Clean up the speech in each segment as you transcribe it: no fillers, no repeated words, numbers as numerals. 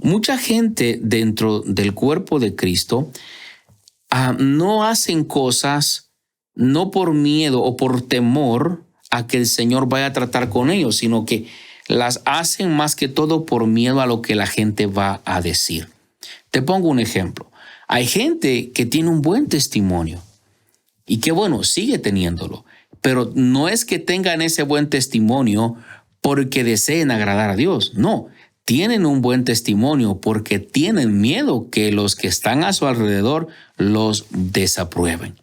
Mucha gente dentro del cuerpo de Cristo no hacen cosas no por miedo o por temor a que el Señor vaya a tratar con ellos, sino que las hacen más que todo por miedo a lo que la gente va a decir. Te pongo un ejemplo. Hay gente que tiene un buen testimonio y que bueno, sigue teniéndolo, pero no es que tengan ese buen testimonio porque deseen agradar a Dios. No, tienen un buen testimonio porque tienen miedo que los que están a su alrededor los desaprueben.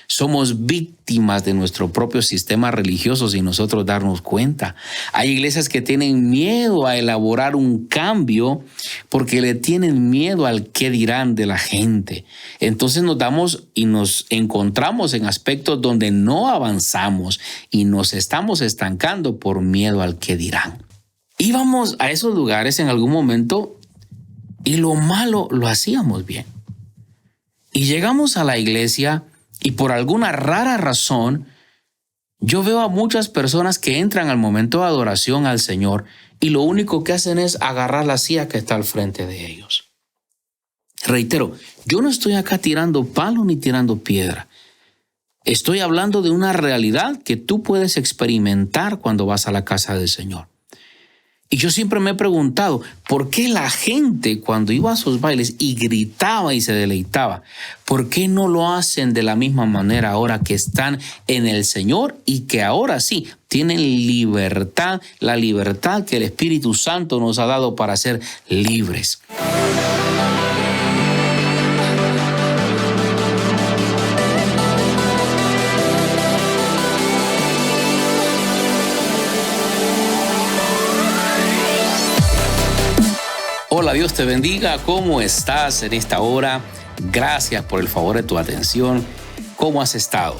Somos víctimas de nuestro propio sistema religioso sin nosotros darnos cuenta. Hay iglesias que tienen miedo a elaborar un cambio porque le tienen miedo al qué dirán de la gente. Entonces nos encontramos en aspectos donde no avanzamos y nos estamos estancando por miedo al qué dirán. Íbamos a esos lugares en algún momento y lo malo lo hacíamos bien. Y llegamos a la iglesia y por alguna rara razón, yo veo a muchas personas que entran al momento de adoración al Señor y lo único que hacen es agarrar la silla que está al frente de ellos. Reitero, yo no estoy acá tirando palo ni tirando piedra. Estoy hablando de una realidad que tú puedes experimentar cuando vas a la casa del Señor. Y yo siempre me he preguntado, ¿por qué la gente cuando iba a sus bailes y gritaba y se deleitaba? ¿Por qué no lo hacen de la misma manera ahora que están en el Señor y que ahora sí tienen libertad, la libertad que el Espíritu Santo nos ha dado para ser libres? Hola, Dios te bendiga. ¿Cómo estás en esta hora? Gracias por el favor de tu atención. ¿Cómo has estado?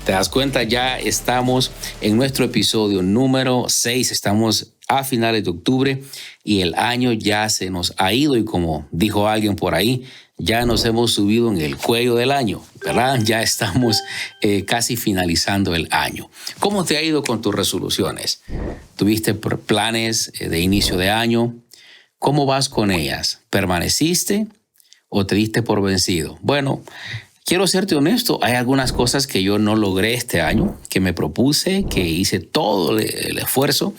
¿Te das cuenta? Ya estamos en nuestro episodio número 6. Estamos a finales de octubre y el año ya se nos ha ido y como dijo alguien por ahí, ya nos hemos subido en el cuello del año, ¿verdad? Ya estamos casi finalizando el año. ¿Cómo te ha ido con tus resoluciones? ¿Tuviste planes de inicio de año? ¿Cómo vas con ellas? ¿Permaneciste o te diste por vencido? Bueno, quiero serte honesto, hay algunas cosas que yo no logré este año, que me propuse, que hice todo el esfuerzo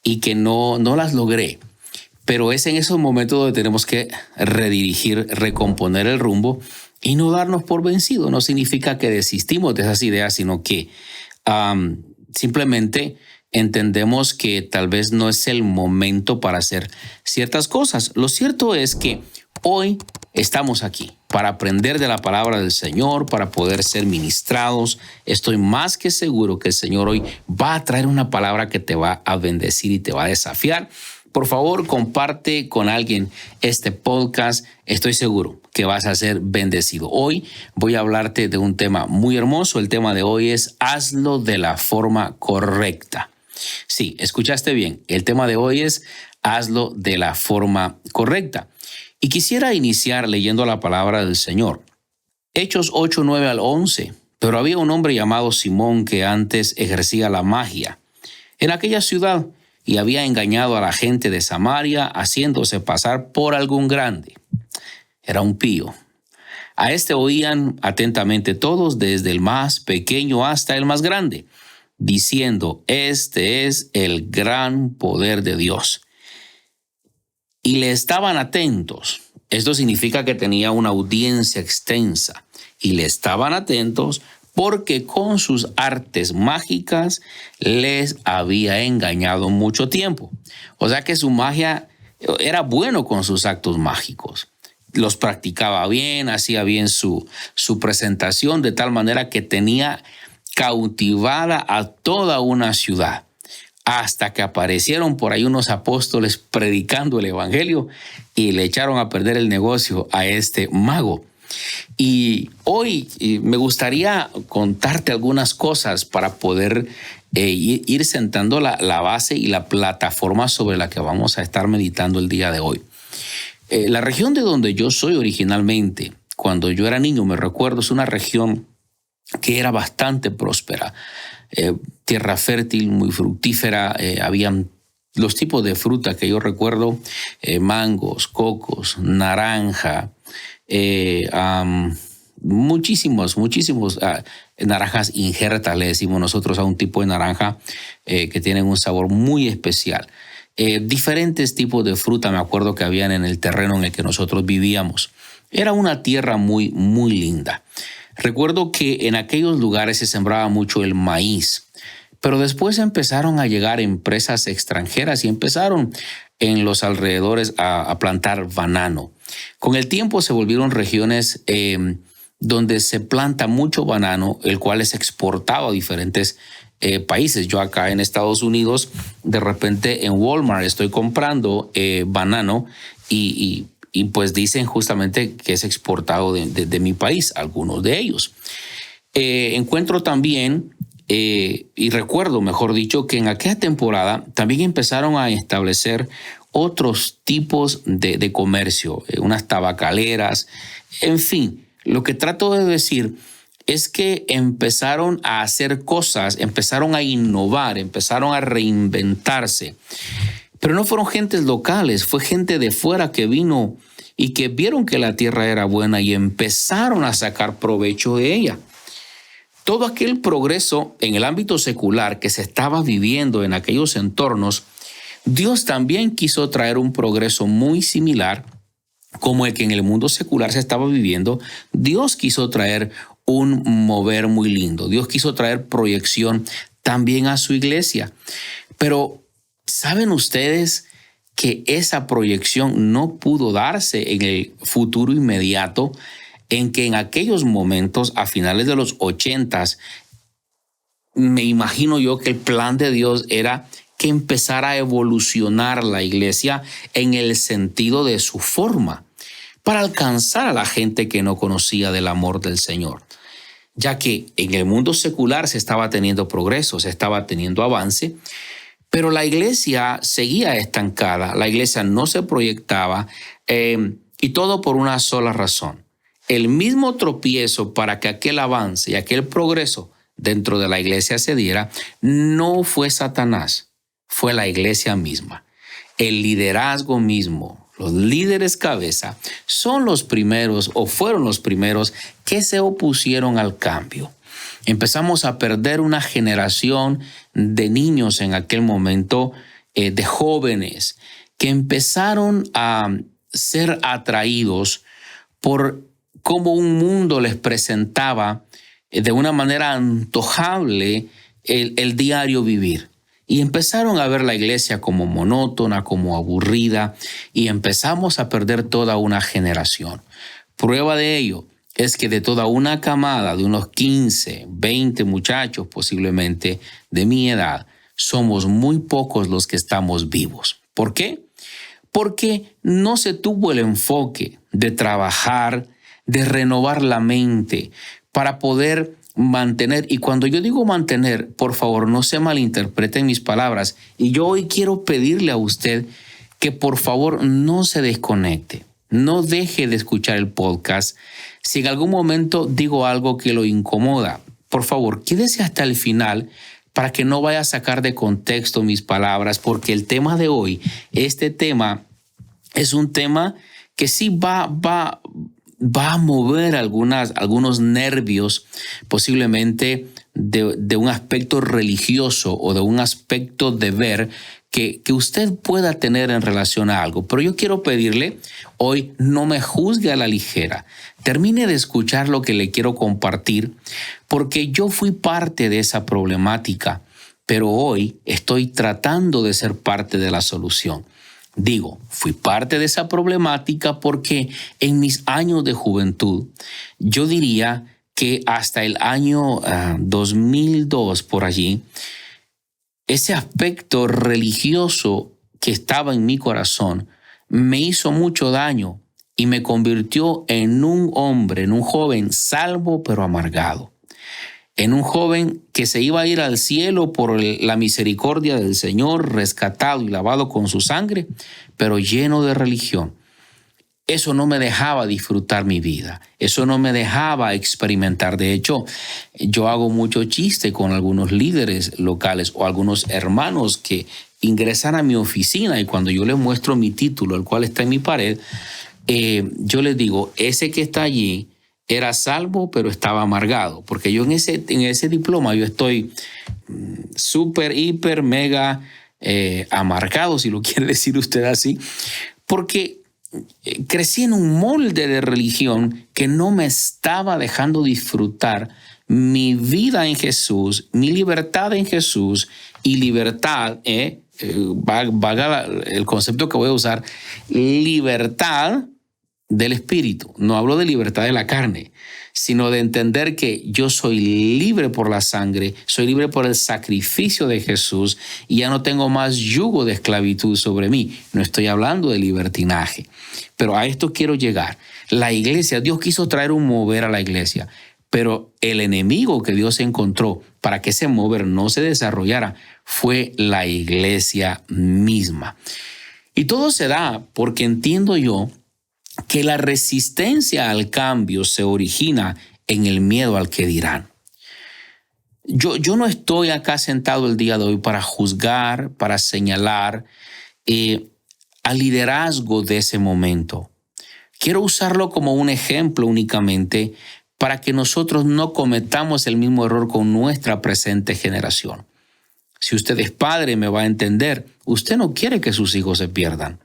y que no las logré. Pero es en esos momentos donde tenemos que redirigir, recomponer el rumbo y no darnos por vencido. No significa que desistimos de esas ideas, sino que simplemente entendemos que tal vez no es el momento para hacer ciertas cosas. Lo cierto es que hoy estamos aquí para aprender de la palabra del Señor, para poder ser ministrados. Estoy más que seguro que el Señor hoy va a traer una palabra que te va a bendecir y te va a desafiar. Por favor, comparte con alguien este podcast. Estoy seguro que vas a ser bendecido. Hoy voy a hablarte de un tema muy hermoso. El tema de hoy es hazlo de la forma correcta. Sí, escuchaste bien. El tema de hoy es hazlo de la forma correcta. Y quisiera iniciar leyendo la palabra del Señor. Hechos 8, 9 al 11. Pero había un hombre llamado Simón que antes ejercía la magia en aquella ciudad y había engañado a la gente de Samaria haciéndose pasar por algún grande. Era un pío. A este oían atentamente todos, desde el más pequeño hasta el más grande, diciendo, este es el gran poder de Dios. Y le estaban atentos. Esto significa que tenía una audiencia extensa. Y le estaban atentos porque con sus artes mágicas les había engañado mucho tiempo. O sea que su magia era bueno con sus actos mágicos. Los practicaba bien, hacía bien su presentación de tal manera que tenía cautivada a toda una ciudad, hasta que aparecieron por ahí unos apóstoles predicando el evangelio y le echaron a perder el negocio a este mago. Y hoy me gustaría contarte algunas cosas para poder ir sentando la base y la plataforma sobre la que vamos a estar meditando el día de hoy. La región de donde yo soy originalmente, cuando yo era niño, me recuerdo, es una región que era bastante próspera, tierra fértil, muy fructífera, habían los tipos de fruta que yo recuerdo, mangos, cocos, naranja, muchísimos, naranjas injertas, le decimos nosotros a un tipo de naranja que tienen un sabor muy especial. Diferentes tipos de fruta me acuerdo que habían en el terreno en el que nosotros vivíamos. Era una tierra muy, muy linda. Recuerdo que en aquellos lugares se sembraba mucho el maíz, pero después empezaron a llegar empresas extranjeras y empezaron en los alrededores a plantar banano. Con el tiempo se volvieron regiones donde se planta mucho banano, el cual es exportado a diferentes países. Yo acá en Estados Unidos, de repente en Walmart estoy comprando banano y pues dicen justamente que es exportado de mi país, algunos de ellos. Encuentro también, y recuerdo, mejor dicho, que en aquella temporada también empezaron a establecer otros tipos de comercio, unas tabacaleras, en fin. Lo que trato de decir es que empezaron a hacer cosas, empezaron a innovar, empezaron a reinventarse. Pero no fueron gentes locales, fue gente de fuera que vino y que vieron que la tierra era buena y empezaron a sacar provecho de ella. Todo aquel progreso en el ámbito secular que se estaba viviendo en aquellos entornos, Dios también quiso traer un progreso muy similar como el que en el mundo secular se estaba viviendo. Dios quiso traer un mover muy lindo. Dios quiso traer proyección también a su iglesia. Pero ¿saben ustedes que esa proyección no pudo darse en el futuro inmediato? En que en aquellos momentos, a finales de los 80s, me imagino yo que el plan de Dios era que empezara a evolucionar la iglesia en el sentido de su forma, para alcanzar a la gente que no conocía del amor del Señor. Ya que en el mundo secular se estaba teniendo progreso, se estaba teniendo avance, pero la iglesia seguía estancada, la iglesia no se proyectaba, y todo por una sola razón. El mismo tropiezo para que aquel avance y aquel progreso dentro de la iglesia se diera, no fue Satanás, fue la iglesia misma. El liderazgo mismo, los líderes cabeza, son los primeros o fueron los primeros que se opusieron al cambio. Empezamos a perder una generación de niños en aquel momento, de jóvenes, que empezaron a ser atraídos por cómo un mundo les presentaba de una manera antojable el diario vivir. Y empezaron a ver la iglesia como monótona, como aburrida, y empezamos a perder toda una generación. Prueba de ello es que de toda una camada de unos 15, 20 muchachos posiblemente de mi edad, somos muy pocos los que estamos vivos. ¿Por qué? Porque no se tuvo el enfoque de trabajar, de renovar la mente para poder mantener. Y cuando yo digo mantener, por favor, no se malinterpreten mis palabras. Y yo hoy quiero pedirle a usted que por favor no se desconecte, no deje de escuchar el podcast. Si en algún momento digo algo que lo incomoda, por favor, quédese hasta el final para que no vaya a sacar de contexto mis palabras, porque el tema de hoy, este tema es un tema que sí va a mover algunos nervios, posiblemente de un aspecto religioso o de un aspecto de ver que usted pueda tener en relación a algo. Pero yo quiero pedirle hoy, no me juzgue a la ligera. Termine de escuchar lo que le quiero compartir, porque yo fui parte de esa problemática, pero hoy estoy tratando de ser parte de la solución. Digo, fui parte de esa problemática porque en mis años de juventud, yo diría que hasta el año 2002 por allí, ese aspecto religioso que estaba en mi corazón me hizo mucho daño y me convirtió en un hombre, en un joven salvo pero amargado. En un joven que se iba a ir al cielo por la misericordia del Señor, rescatado y lavado con su sangre, pero lleno de religión. Eso no me dejaba disfrutar mi vida, eso no me dejaba experimentar. De hecho, yo hago mucho chiste con algunos líderes locales o algunos hermanos que ingresan a mi oficina y cuando yo les muestro mi título, el cual está en mi pared, yo les digo, ese que está allí era salvo, pero estaba amargado, porque yo en ese diploma yo estoy súper, hiper, mega amargado, si lo quiere decir usted así, porque crecí en un molde de religión que no me estaba dejando disfrutar mi vida en Jesús, mi libertad en Jesús y libertad, valga el concepto que voy a usar, libertad del espíritu. No hablo de libertad de la carne, sino de entender que yo soy libre por la sangre, soy libre por el sacrificio de Jesús y ya no tengo más yugo de esclavitud sobre mí. No estoy hablando de libertinaje, pero a esto quiero llegar. La iglesia, Dios quiso traer un mover a la iglesia, pero el enemigo que Dios encontró para que ese mover no se desarrollara fue la iglesia misma. Y todo se da porque entiendo yo que la resistencia al cambio se origina en el miedo al que dirán. Yo no estoy acá sentado el día de hoy para juzgar, para señalar al liderazgo de ese momento. Quiero usarlo como un ejemplo únicamente para que nosotros no cometamos el mismo error con nuestra presente generación. Si usted es padre, me va a entender, usted no quiere que sus hijos se pierdan.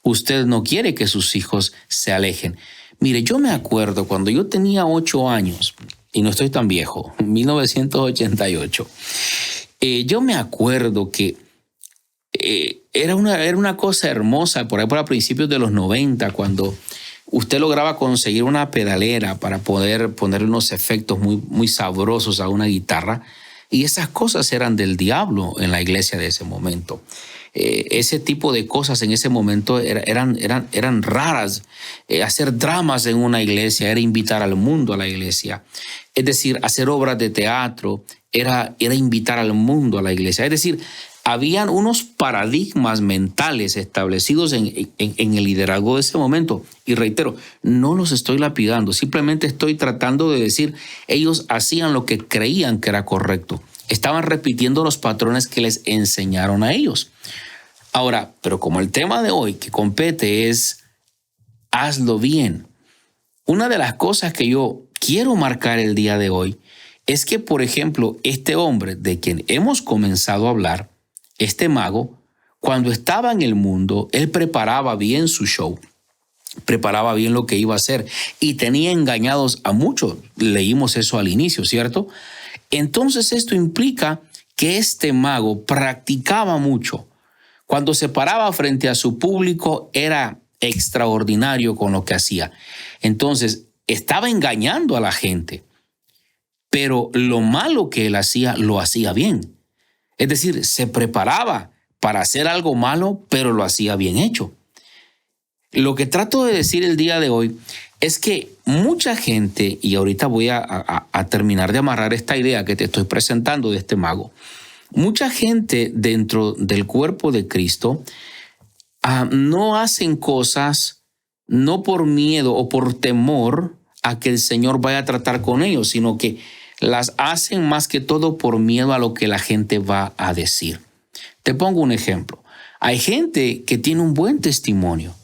Usted no quiere que sus hijos se alejen. Mire, yo me acuerdo cuando yo tenía 8 años, y no estoy tan viejo, 1988, yo me acuerdo que era una cosa hermosa, por ahí por principios de los 90, cuando usted lograba conseguir una pedalera para poder ponerle unos efectos muy, muy sabrosos a una guitarra, y esas cosas eran del diablo en la iglesia de ese momento. Ese tipo de cosas en ese momento eran raras. Hacer dramas en una iglesia era invitar al mundo a la iglesia. Es decir, hacer obras de teatro era invitar al mundo a la iglesia. Es decir, habían unos paradigmas mentales establecidos en el liderazgo de ese momento. Y reitero, no los estoy lapidando, simplemente estoy tratando de decir, ellos hacían lo que creían que era correcto. Estaban repitiendo los patrones que les enseñaron a ellos. Ahora, pero como el tema de hoy que compete es hazlo bien, una de las cosas que yo quiero marcar el día de hoy es que, por ejemplo, este hombre de quien hemos comenzado a hablar, este mago, cuando estaba en el mundo, él preparaba bien su show, preparaba bien lo que iba a hacer y tenía engañados a muchos. Leímos eso al inicio, ¿cierto? Entonces esto implica que este mago practicaba mucho. Cuando se paraba frente a su público era extraordinario con lo que hacía. Entonces estaba engañando a la gente, pero lo malo que él hacía, lo hacía bien. Es decir, se preparaba para hacer algo malo, pero lo hacía bien hecho. Lo que trato de decir el día de hoy es que mucha gente, y ahorita voy a terminar de amarrar esta idea que te estoy presentando de este mago, mucha gente dentro del cuerpo de Cristo no hacen cosas no por miedo o por temor a que el Señor vaya a tratar con ellos, sino que las hacen más que todo por miedo a lo que la gente va a decir. Te pongo un ejemplo. Hay gente que tiene un buen testimonio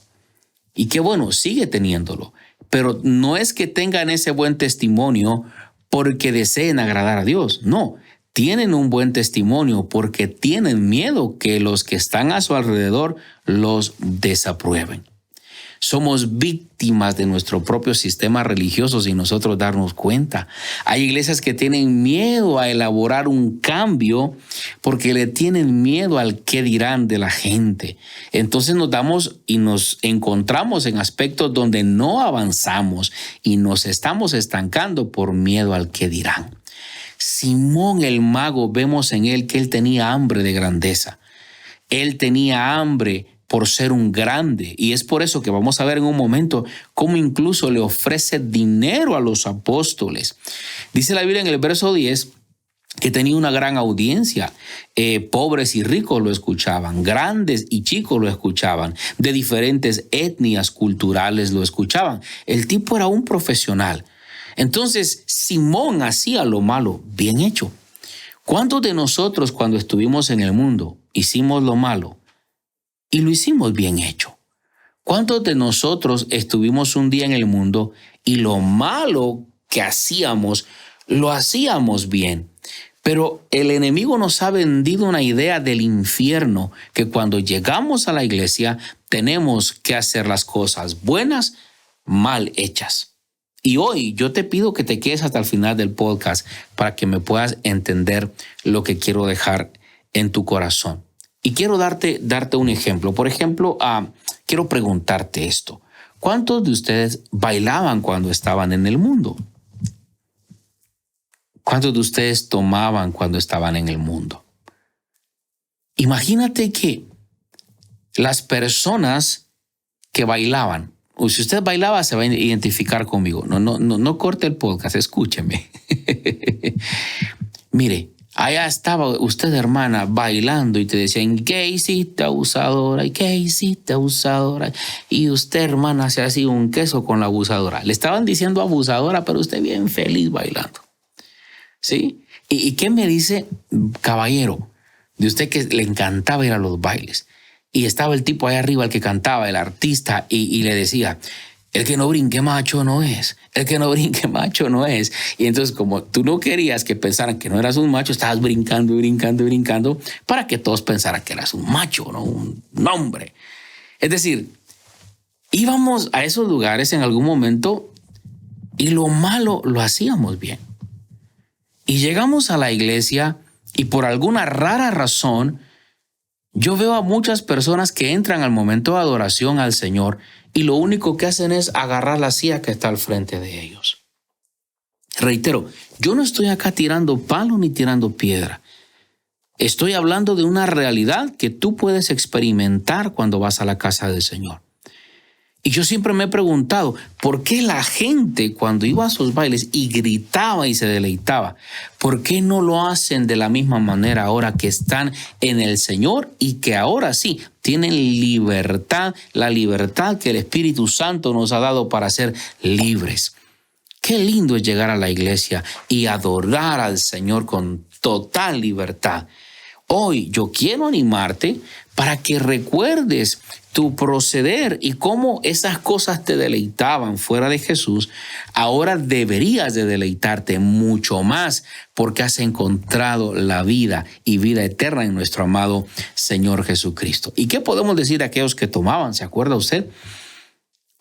y que bueno, sigue teniéndolo, pero no es que tengan ese buen testimonio porque deseen agradar a Dios. No, tienen un buen testimonio porque tienen miedo que los que están a su alrededor los desaprueben. Somos víctimas de nuestro propio sistema religioso sin nosotros darnos cuenta. Hay iglesias que tienen miedo a elaborar un cambio porque le tienen miedo al qué dirán de la gente. Entonces nos damos y nos encontramos en aspectos donde no avanzamos y nos estamos estancando por miedo al qué dirán. Simón el mago, vemos en él que él tenía hambre de grandeza. Él tenía hambre por ser un grande. Y es por eso que vamos a ver en un momento cómo incluso le ofrece dinero a los apóstoles. Dice la Biblia en el verso 10 que tenía una gran audiencia. Pobres y ricos lo escuchaban, grandes y chicos lo escuchaban, de diferentes etnias culturales lo escuchaban. El tipo era un profesional. Entonces Simón hacía lo malo bien hecho. ¿Cuántos de nosotros cuando estuvimos en el mundo hicimos lo malo y lo hicimos bien hecho? ¿Cuántos de nosotros estuvimos un día en el mundo y lo malo que hacíamos, lo hacíamos bien? Pero el enemigo nos ha vendido una idea del infierno, que cuando llegamos a la iglesia tenemos que hacer las cosas buenas, mal hechas. Y hoy yo te pido que te quedes hasta el final del podcast para que me puedas entender lo que quiero dejar en tu corazón. Y quiero darte un ejemplo. Por ejemplo, quiero preguntarte esto. ¿Cuántos de ustedes bailaban cuando estaban en el mundo? ¿Cuántos de ustedes tomaban cuando estaban en el mundo? Imagínate que las personas que bailaban, o si usted bailaba, se va a identificar conmigo. No corte el podcast, escúcheme. Mire, allá estaba usted, hermana, bailando y te decían, ¿qué hiciste, abusadora? ¿Qué hiciste, abusadora? Y usted, hermana, se hacía un queso con la abusadora. Le estaban diciendo abusadora, pero usted bien feliz bailando. ¿Sí? ¿Y qué me dice, caballero, de usted que le encantaba ir a los bailes? Y estaba el tipo ahí arriba, el que cantaba, el artista, y le decía, el que no brinque macho no es, el que no brinque macho no es. Y entonces, como tú no querías que pensaran que no eras un macho, estabas brincando, para que todos pensaran que eras un macho, no un hombre. Es decir, íbamos a esos lugares en algún momento y lo malo lo hacíamos bien. Y llegamos a la iglesia y por alguna rara razón, yo veo a muchas personas que entran al momento de adoración al Señor y lo único que hacen es agarrar la silla que está al frente de ellos. Reitero, yo no estoy acá tirando palo ni tirando piedra. Estoy hablando de una realidad que tú puedes experimentar cuando vas a la casa del Señor. Y yo siempre me he preguntado, ¿por qué la gente cuando iba a sus bailes y gritaba y se deleitaba, por qué no lo hacen de la misma manera ahora que están en el Señor y que ahora sí tienen libertad, la libertad que el Espíritu Santo nos ha dado para ser libres? Qué lindo es llegar a la iglesia y adorar al Señor con total libertad. Hoy yo quiero animarte para que recuerdes tu proceder y cómo esas cosas te deleitaban fuera de Jesús. Ahora deberías de deleitarte mucho más porque has encontrado la vida y vida eterna en nuestro amado Señor Jesucristo. ¿Y qué podemos decir de aquellos que tomaban? ¿Se acuerda usted?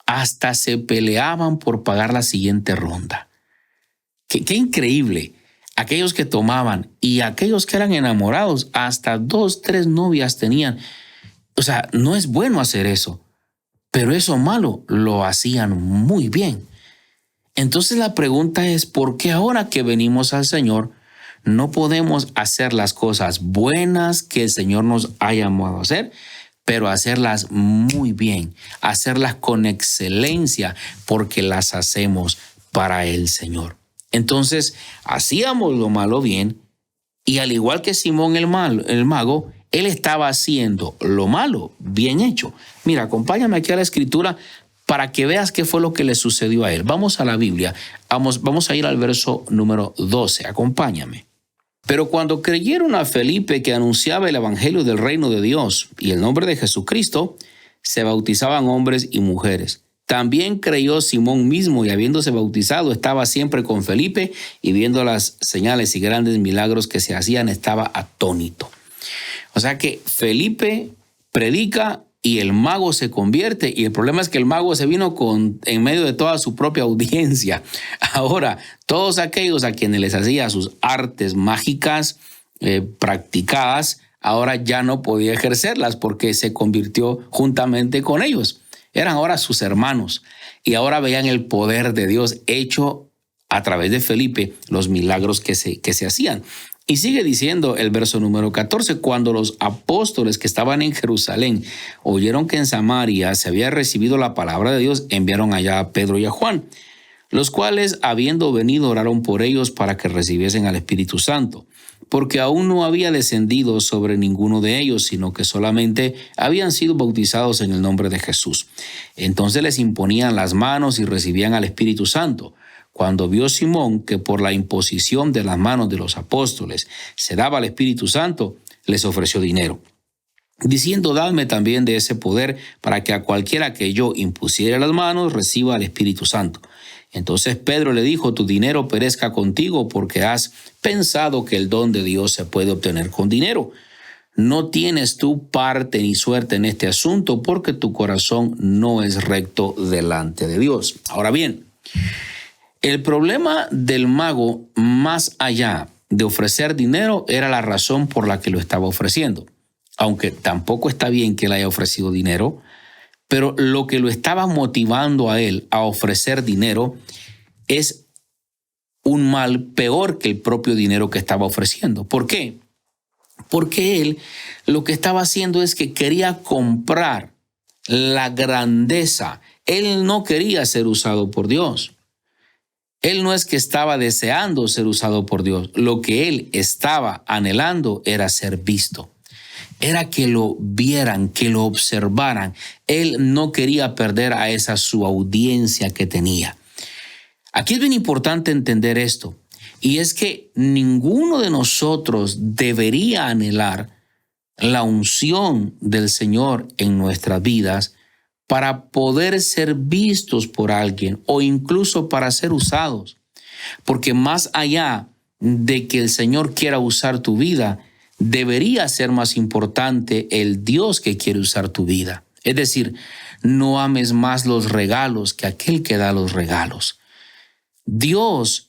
Hasta se peleaban por pagar la siguiente ronda. Qué increíble. Aquellos que tomaban y aquellos que eran enamorados, hasta 2, 3 novias tenían. O sea, no es bueno hacer eso, pero eso malo lo hacían muy bien. Entonces la pregunta es, ¿por qué ahora que venimos al Señor no podemos hacer las cosas buenas que el Señor nos ha llamado a hacer, pero hacerlas muy bien, hacerlas con excelencia, porque las hacemos para el Señor? Entonces, hacíamos lo malo bien y al igual que Simón el mago, él estaba haciendo lo malo bien hecho. Mira, acompáñame aquí a la escritura para que veas qué fue lo que le sucedió a él. Vamos a la Biblia, vamos a ir al verso número 12, acompáñame. Pero cuando creyeron a Felipe que anunciaba el evangelio del reino de Dios y el nombre de Jesucristo, se bautizaban hombres y mujeres. También creyó Simón mismo y habiéndose bautizado estaba siempre con Felipe y viendo las señales y grandes milagros que se hacían estaba atónito. O sea que Felipe predica y el mago se convierte y el problema es que el mago se vino en medio de toda su propia audiencia. Ahora, todos aquellos a quienes les hacía sus artes mágicas practicadas, ahora ya no podía ejercerlas porque se convirtió juntamente con ellos. Eran ahora sus hermanos y ahora veían el poder de Dios hecho a través de Felipe, los milagros que se hacían. Y sigue diciendo el verso número 14, cuando los apóstoles que estaban en Jerusalén oyeron que en Samaria se había recibido la palabra de Dios, enviaron allá a Pedro y a Juan, los cuales habiendo venido oraron por ellos para que recibiesen al Espíritu Santo, porque aún no había descendido sobre ninguno de ellos, sino que solamente habían sido bautizados en el nombre de Jesús. Entonces les imponían las manos y recibían al Espíritu Santo. cuando vio Simón que por la imposición de las manos de los apóstoles se daba el Espíritu Santo, les ofreció dinero, diciendo: dadme también de ese poder, para que a cualquiera que yo impusiera las manos reciba el Espíritu Santo. Entonces Pedro le dijo: tu dinero perezca contigo, porque has pensado que el don de Dios se puede obtener con dinero. No tienes tú parte ni suerte en este asunto, porque tu corazón no es recto delante de Dios. Ahora bien, el problema del mago, más allá de ofrecer dinero, era la razón por la que lo estaba ofreciendo. Aunque tampoco está bien que él haya ofrecido dinero, pero lo que lo estaba motivando a él a ofrecer dinero es un mal peor que el propio dinero que estaba ofreciendo. ¿Por qué? Porque él lo que estaba haciendo es que quería comprar la grandeza. Él no quería ser usado por Dios. Él no es que estaba deseando ser usado por Dios. Lo que él estaba anhelando era ser visto. Era que lo vieran, que lo observaran. Él no quería perder a esa su audiencia que tenía. Aquí es bien importante entender esto. Y es que ninguno de nosotros debería anhelar la unción del Señor en nuestras vidas para poder ser vistos por alguien o incluso para ser usados. Porque más allá de que el Señor quiera usar tu vida, debería ser más importante el Dios que quiere usar tu vida. Es decir, no ames más los regalos que aquel que da los regalos. Dios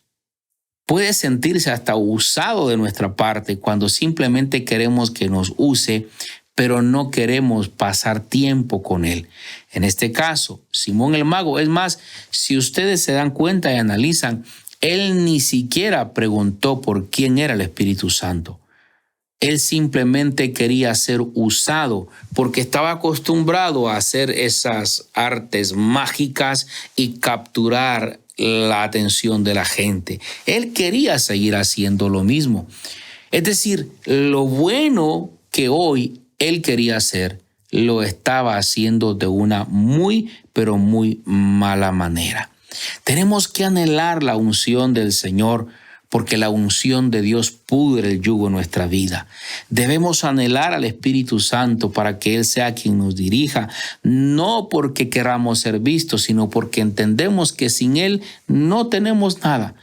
puede sentirse hasta usado de nuestra parte cuando simplemente queremos que nos use, pero no queremos pasar tiempo con Él. En este caso, Simón el mago, es más, si ustedes se dan cuenta y analizan, él ni siquiera preguntó por quién era el Espíritu Santo. Él simplemente quería ser usado porque estaba acostumbrado a hacer esas artes mágicas y capturar la atención de la gente. Él quería seguir haciendo lo mismo. Es decir, lo bueno que hoy él quería hacer, lo estaba haciendo de una muy, pero muy mala manera. Tenemos que anhelar la unción del Señor, porque la unción de Dios pudre el yugo en nuestra vida. Debemos anhelar al Espíritu Santo para que Él sea quien nos dirija, no porque queramos ser vistos, sino porque entendemos que sin Él no tenemos nada,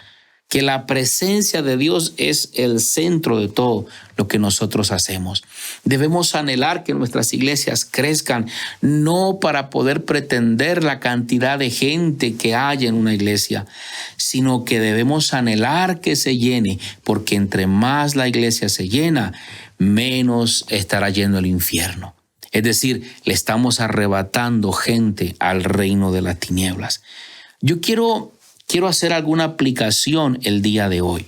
que la presencia de Dios es el centro de todo lo que nosotros hacemos. Debemos anhelar que nuestras iglesias crezcan, no para poder pretender la cantidad de gente que hay en una iglesia, sino que debemos anhelar que se llene, porque entre más la iglesia se llena, menos estará lleno el infierno. Es decir, le estamos arrebatando gente al reino de las tinieblas. Yo quiero hacer alguna aplicación el día de hoy.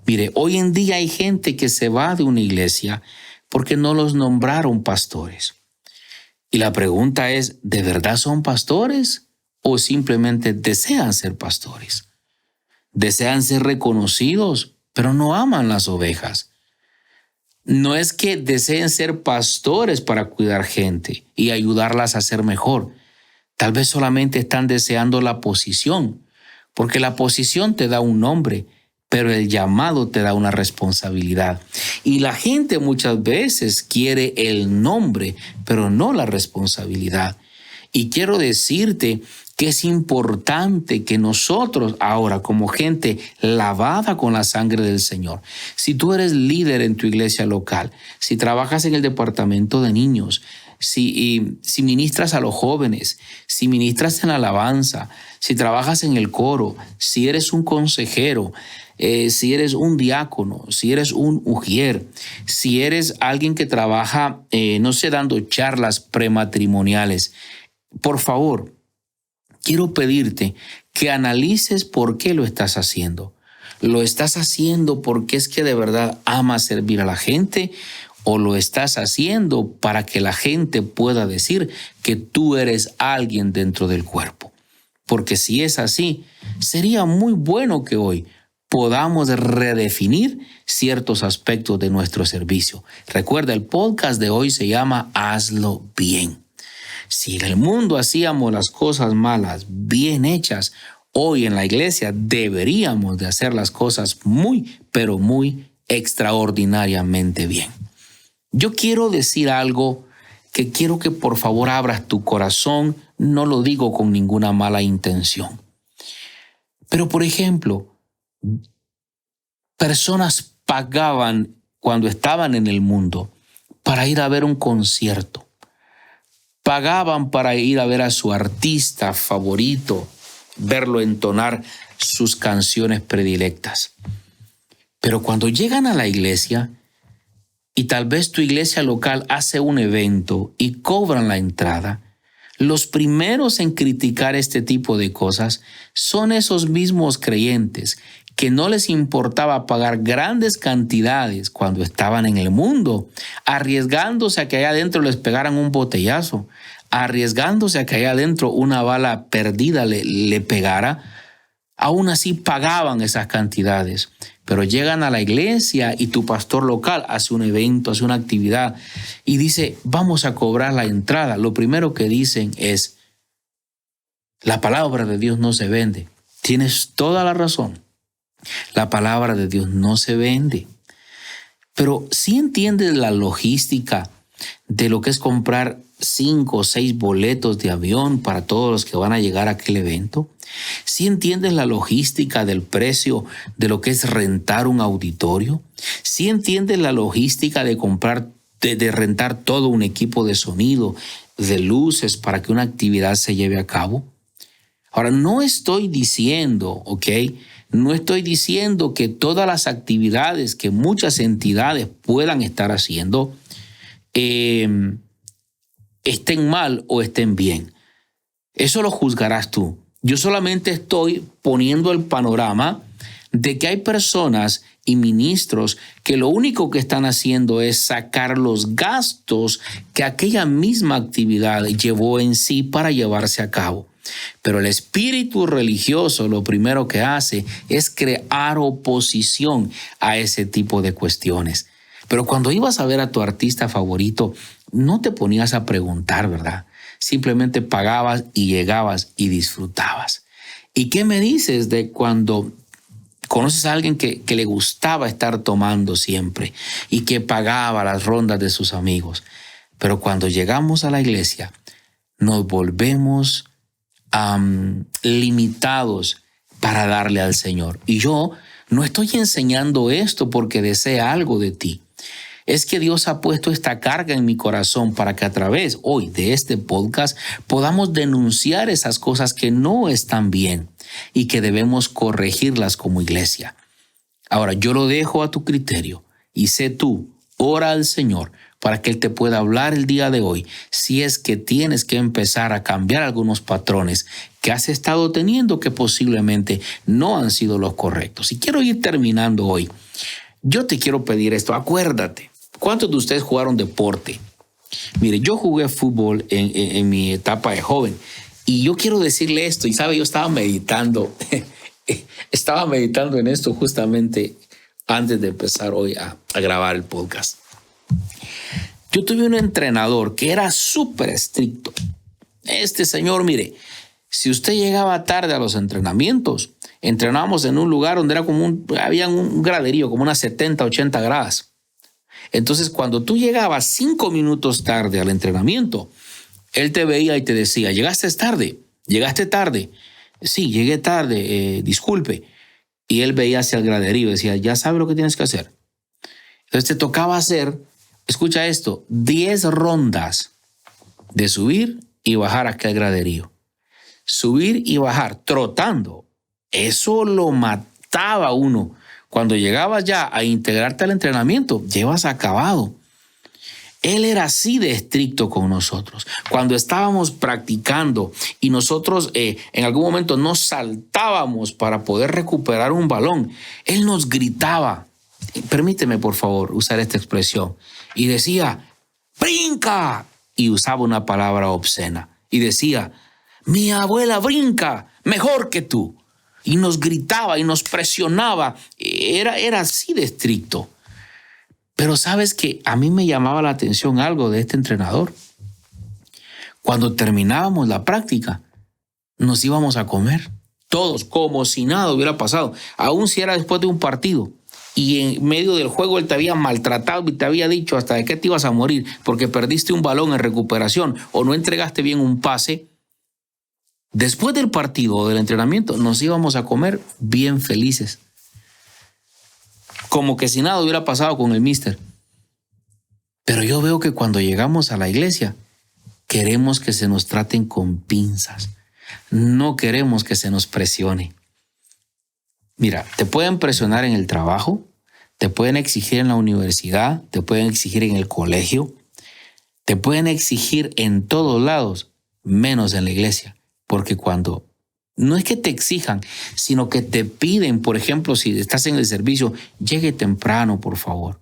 Mire, hoy en día hay gente que se va de una iglesia porque no los nombraron pastores. Y la pregunta es, ¿de verdad son pastores o simplemente desean ser pastores? Desean ser reconocidos, pero no aman las ovejas. No es que deseen ser pastores para cuidar gente y ayudarlas a ser mejor. Tal vez solamente están deseando la posición, porque la posición te da un nombre, pero el llamado te da una responsabilidad. Y la gente muchas veces quiere el nombre, pero no la responsabilidad. Y quiero decirte que es importante que nosotros ahora, como gente lavada con la sangre del Señor, si tú eres líder en tu iglesia local, si trabajas en el departamento de niños, si ministras a los jóvenes, si ministras en la alabanza, si trabajas en el coro, si eres un consejero, si eres un diácono, si eres un ujier, si eres alguien que trabaja, dando charlas prematrimoniales, por favor, quiero pedirte que analices por qué lo estás haciendo. ¿Lo estás haciendo porque es que de verdad amas servir a la gente? ¿O lo estás haciendo para que la gente pueda decir que tú eres alguien dentro del cuerpo? Porque si es así, sería muy bueno que hoy podamos redefinir ciertos aspectos de nuestro servicio. Recuerda, el podcast de hoy se llama Hazlo Bien. Si en el mundo hacíamos las cosas malas bien hechas, Hoy en la iglesia deberíamos de hacer las cosas muy, pero muy extraordinariamente bien. Yo quiero decir algo que quiero que por favor abras tu corazón. No lo digo con ninguna mala intención. Pero por ejemplo, personas pagaban cuando estaban en el mundo para ir a ver un concierto. Pagaban para ir a ver a su artista favorito, verlo entonar sus canciones predilectas. Pero cuando llegan a la iglesia, y tal vez tu iglesia local hace un evento y cobran la entrada, los primeros en criticar este tipo de cosas son esos mismos creyentes que no les importaba pagar grandes cantidades cuando estaban en el mundo, arriesgándose a que allá adentro les pegaran un botellazo, arriesgándose a que allá adentro una bala perdida le pegara. Aún así pagaban esas cantidades, pero llegan a la iglesia y tu pastor local hace un evento, hace una actividad y dice, vamos a cobrar la entrada. Lo primero que dicen es, la palabra de Dios no se vende. Tienes toda la razón. La palabra de Dios no se vende. Pero ¿sí entiendes la logística de lo que es comprar 5 o 6 boletos de avión para todos los que van a llegar a aquel evento? ¿Sí entiendes la logística del precio de lo que es rentar un auditorio? ¿Sí entiendes la logística de comprar, de rentar todo un equipo de sonido, de luces para que una actividad se lleve a cabo? Ahora, no estoy diciendo, ¿ok? No estoy diciendo que todas las actividades que muchas entidades puedan estar haciendo estén mal o estén bien. Eso lo juzgarás tú. Yo solamente estoy poniendo el panorama de que hay personas y ministros que lo único que están haciendo es sacar los gastos que aquella misma actividad llevó en sí para llevarse a cabo. Pero el espíritu religioso lo primero que hace es crear oposición a ese tipo de cuestiones. Pero cuando ibas a ver a tu artista favorito, no te ponías a preguntar, ¿verdad? Simplemente pagabas y llegabas y disfrutabas. ¿Y qué me dices de cuando conoces a alguien que le gustaba estar tomando siempre y que pagaba las rondas de sus amigos? Pero cuando llegamos a la iglesia, nos volvemos limitados para darle al Señor. Y yo no estoy enseñando esto porque desea algo de ti. Es que Dios ha puesto esta carga en mi corazón para que a través hoy de este podcast podamos denunciar esas cosas que no están bien y que debemos corregirlas como iglesia. Ahora, yo lo dejo a tu criterio y sé tú, ora al Señor para que Él te pueda hablar el día de hoy si es que tienes que empezar a cambiar algunos patrones que has estado teniendo que posiblemente no han sido los correctos. Y quiero ir terminando hoy. Yo te quiero pedir esto, acuérdate, ¿cuántos de ustedes jugaron deporte? Mire, yo jugué fútbol en mi etapa de joven y yo quiero decirle esto, y sabe, yo estaba meditando en esto justamente antes de empezar hoy a grabar el podcast. Yo tuve un entrenador que era súper estricto. Este señor, mire, si usted llegaba tarde a los entrenamientos, entrenábamos en un lugar donde era había un graderío, como unas 70, 80 gradas. Entonces, cuando tú llegabas 5 minutos tarde al entrenamiento, él te veía y te decía, llegaste tarde. Sí, llegué tarde, disculpe. Y él veía hacia el graderío y decía, ya sabes lo que tienes que hacer. Entonces te tocaba hacer, escucha esto, 10 rondas de subir y bajar aquel graderío. Subir y bajar, trotando. Eso lo mataba a uno. Cuando llegabas ya a integrarte al entrenamiento, llevas acabado. Él era así de estricto con nosotros. Cuando estábamos practicando y nosotros en algún momento nos saltábamos para poder recuperar un balón, él nos gritaba. Permíteme, por favor, usar esta expresión. Y decía, ¡brinca! Y usaba una palabra obscena. Y decía, mi abuela brinca mejor que tú. Y nos gritaba y nos presionaba. Era así de estricto. Pero sabes que a mí me llamaba la atención algo de este entrenador. Cuando terminábamos la práctica, nos íbamos a comer. Todos, como si nada hubiera pasado. Aún si era después de un partido y en medio del juego él te había maltratado y te había dicho hasta de qué te ibas a morir porque perdiste un balón en recuperación o no entregaste bien un pase. Después del partido o del entrenamiento nos íbamos a comer bien felices. Como que si nada hubiera pasado con el míster. Pero yo veo que cuando llegamos a la iglesia queremos que se nos traten con pinzas. No queremos que se nos presione. Mira, te pueden presionar en el trabajo, te pueden exigir en la universidad, te pueden exigir en el colegio, te pueden exigir en todos lados, menos en la iglesia. Porque cuando no es que te exijan, sino que te piden, por ejemplo, si estás en el servicio, llegue temprano, por favor.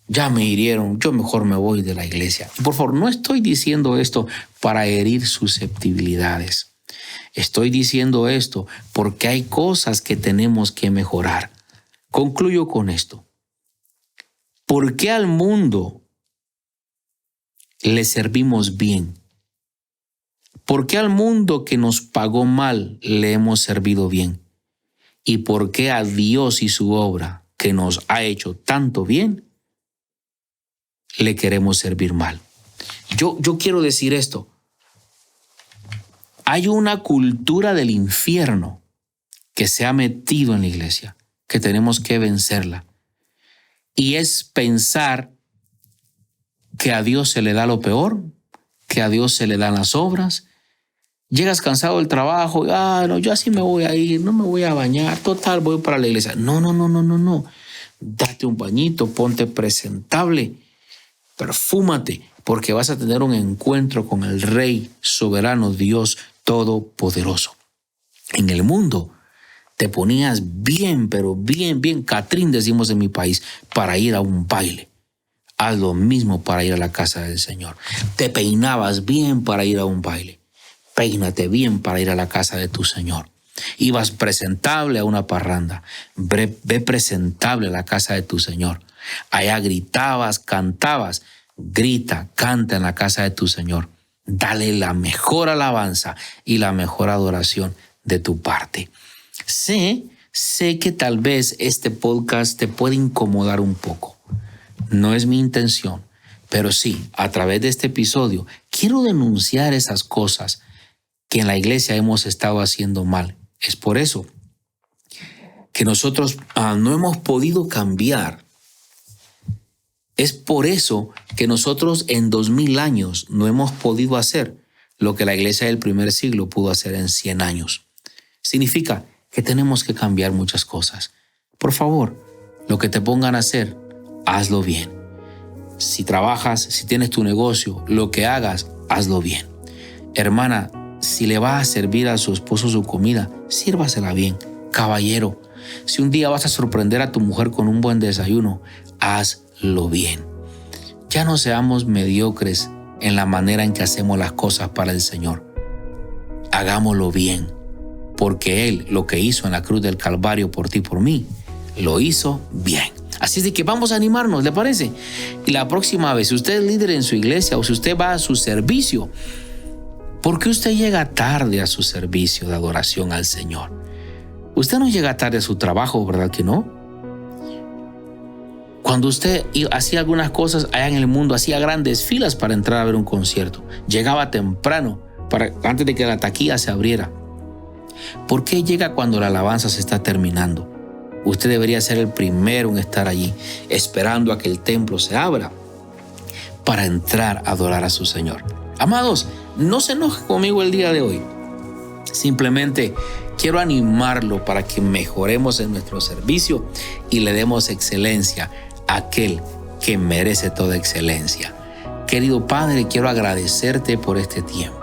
Ya me hirieron, yo mejor me voy de la iglesia. Por favor, no estoy diciendo esto para herir susceptibilidades. Estoy diciendo esto porque hay cosas que tenemos que mejorar. Concluyo con esto. ¿Por qué al mundo le servimos bien? ¿Por qué al mundo que nos pagó mal le hemos servido bien? ¿Y por qué a Dios y su obra que nos ha hecho tanto bien le queremos servir mal? Yo quiero decir esto. Hay una cultura del infierno que se ha metido en la iglesia, que tenemos que vencerla. Y es pensar que a Dios se le da lo peor, que a Dios se le dan las obras. Llegas cansado del trabajo, no, yo así me voy a ir, no me voy a bañar, total, voy para la iglesia. No. Date un bañito, ponte presentable, perfúmate, porque vas a tener un encuentro con el Rey soberano, Dios todopoderoso. En el mundo te ponías bien, pero bien, Catrín, decimos en mi país, para ir a un baile. Haz lo mismo para ir a la casa del Señor. Te peinabas bien para ir a un baile. Peínate bien para ir a la casa de tu Señor. Ibas presentable a una parranda. Ve presentable a la casa de tu Señor. Allá gritabas, cantabas. Grita, canta en la casa de tu Señor. Dale la mejor alabanza y la mejor adoración de tu parte. Sé que tal vez este podcast te puede incomodar un poco. No es mi intención, pero sí, a través de este episodio quiero denunciar esas cosas que en la iglesia hemos estado haciendo mal. Es por eso que nosotros no hemos podido cambiar. Es por eso que nosotros en 2000 años no hemos podido hacer lo que la iglesia del primer siglo pudo hacer en 100 años. Significa que tenemos que cambiar muchas cosas. Por favor, lo que te pongan a hacer, hazlo bien. Si trabajas, si tienes tu negocio, lo que hagas, hazlo bien. Hermana, si le vas a servir a su esposo su comida, sírvasela bien. Caballero, si un día vas a sorprender a tu mujer con un buen desayuno, hazlo bien. Ya no seamos mediocres en la manera en que hacemos las cosas para el Señor. Hagámoslo bien, porque Él lo que hizo en la cruz del Calvario por ti y por mí, lo hizo bien. Así es de que vamos a animarnos, ¿le parece? Y la próxima vez, si usted es líder en su iglesia o si usted va a su servicio, ¿por qué usted llega tarde a su servicio de adoración al Señor? Usted no llega tarde a su trabajo, ¿verdad que no? Cuando usted hacía algunas cosas allá en el mundo, hacía grandes filas para entrar a ver un concierto. Llegaba temprano, antes de que la taquilla se abriera. ¿Por qué llega cuando la alabanza se está terminando? Usted debería ser el primero en estar allí, esperando a que el templo se abra para entrar a adorar a su Señor. Amados, no se enoje conmigo el día de hoy. Simplemente quiero animarlo para que mejoremos en nuestro servicio y le demos excelencia a aquel que merece toda excelencia. Querido Padre, quiero agradecerte por este tiempo.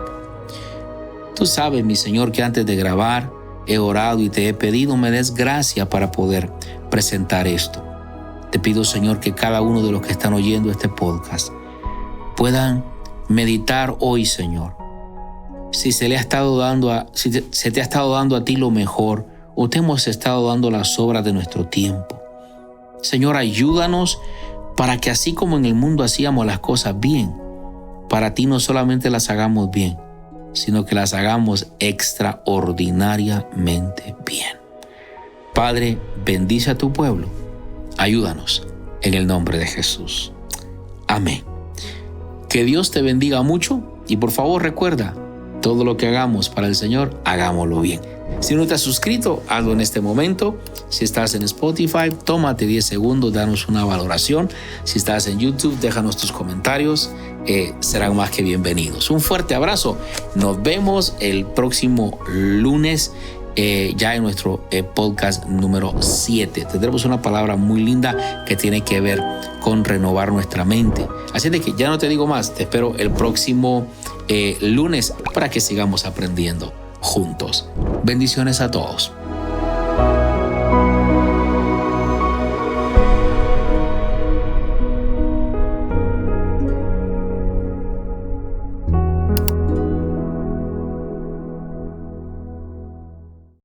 Tú sabes, mi Señor, que antes de grabar he orado y te he pedido me des gracia para poder presentar esto. Te pido, Señor, que cada uno de los que están oyendo este podcast puedan meditar hoy, Señor. Si se te ha estado dando a ti lo mejor o te hemos estado dando las obras de nuestro tiempo. Señor, ayúdanos para que así como en el mundo hacíamos las cosas bien, para ti no solamente las hagamos bien, sino que las hagamos extraordinariamente bien. Padre, bendice a tu pueblo. Ayúdanos en el nombre de Jesús. Amén. Que Dios te bendiga mucho y por favor recuerda, todo lo que hagamos para el Señor, hagámoslo bien. Si no te has suscrito, hazlo en este momento. Si estás en Spotify, tómate 10 segundos, danos una valoración. Si estás en YouTube, déjanos tus comentarios. Serán más que bienvenidos. Un fuerte abrazo. Nos vemos el próximo lunes, ya en nuestro podcast número 7. Tendremos una palabra muy linda que tiene que ver con renovar nuestra mente. Así de que ya no te digo más. Te espero el próximo lunes para que sigamos aprendiendo juntos. Bendiciones a todos.